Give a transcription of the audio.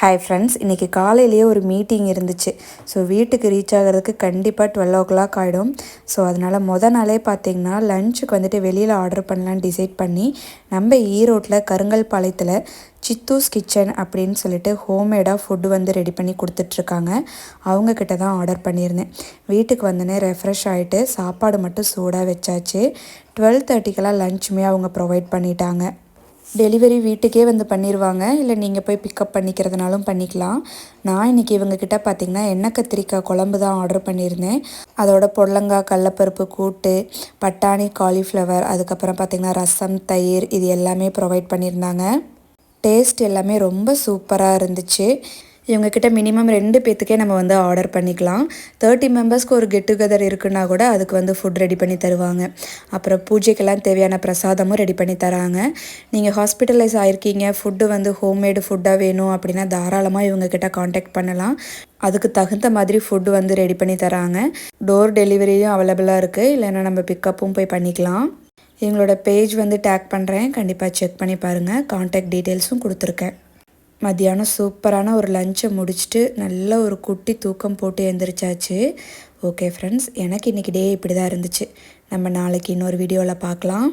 Hi friends, இன்றைக்கி காலையிலேயே ஒரு மீட்டிங் இருந்துச்சு. ஸோ வீட்டுக்கு ரீச் ஆகிறதுக்கு கண்டிப்பாக 12 ஆகிடும். ஸோ அதனால் நாளே பார்த்திங்கன்னா லஞ்சுக்கு வந்துட்டு வெளியில் ஆர்டர் பண்ணலான்னு டிசைட் பண்ணி நம்ம ஈரோட்டில் கருங்கல் பாளையத்தில் சித்தூஸ் கிச்சன் அப்படின்னு சொல்லிட்டு ஹோம்மேடாக ஃபுட்டு வந்து ரெடி பண்ணி கொடுத்துட்ருக்காங்க. அவங்கக்கிட்ட தான் ஆர்டர் பண்ணியிருந்தேன். வீட்டுக்கு வந்தோடனே ரெஃப்ரெஷ் ஆகிட்டு சாப்பாடு மட்டும் சூடாக வச்சாச்சு. 12:30 லஞ்சுமே அவங்க ப்ரொவைட் பண்ணிட்டாங்க. டெலிவரி வீட்டுக்கே வந்து பண்ணிடுவாங்க, இல்லை நீங்கள் போய் பிக்கப் பண்ணிக்கிறதுனாலும் பண்ணிக்கலாம். நான் இன்றைக்கி இவங்கக்கிட்ட பார்த்திங்கன்னா எண்ணெய் கத்திரிக்காய் குழம்பு தான் ஆர்டர் பண்ணியிருந்தேன். அதோட புடலங்காய் கடலப்பருப்பு கூட்டு, பட்டாணி காலிஃப்ளவர், அதுக்கப்புறம் பார்த்திங்கன்னா ரசம், தயிர் இது எல்லாமே ப்ரொவைட் பண்ணியிருந்தாங்க. டேஸ்ட் எல்லாமே ரொம்ப சூப்பராக இருந்துச்சு. இவங்கக்கிட்ட மினிமம் 2 பேர்த்துக்கே நம்ம வந்து ஆர்டர் பண்ணிக்கலாம். 30 மெம்பர்ஸ்க்கு ஒரு கெட் டுகெதர் இருக்குன்னா கூட அதுக்கு வந்து ஃபுட் ரெடி பண்ணி தருவாங்க. அப்புறம் பூஜைக்கெல்லாம் தேவையான பிரசாதமும் ரெடி பண்ணி தராங்க. நீங்கள் ஹாஸ்பிட்டலைஸ் ஆகிருக்கீங்க, ஃபுட்டு வந்து ஹோம்மேடு ஃபுட்டாக வேணும் அப்படின்னா தாராளமாக இவங்கக்கிட்ட காண்டாக்ட் பண்ணலாம். அதுக்கு தகுந்த மாதிரி ஃபுட்டு வந்து ரெடி பண்ணி தராங்க. டோர் டெலிவரியும் அவைலபிளாக இருக்குது, இல்லைன்னா நம்ம பிக்கப்பும் போய் பண்ணிக்கலாம். இவங்களோட பேஜ் வந்து டேக் பண்ணுறேன், கண்டிப்பாக செக் பண்ணி பாருங்கள். காண்டாக்ட் டீட்டெயில்ஸும் கொடுத்துருக்கேன். மத்தியானம் சூப்பரான ஒரு லஞ்சை முடிச்சுட்டு நல்ல ஒரு குட்டி தூக்கம் போட்டு எழுந்திரிச்சாச்சு. ஓகே ஃப்ரெண்ட்ஸ், எனக்கு இன்றைக்கி டே இப்படி தான் இருந்துச்சு. நம்ம நாளைக்கு இன்னொரு வீடியோவில் பார்க்கலாம்.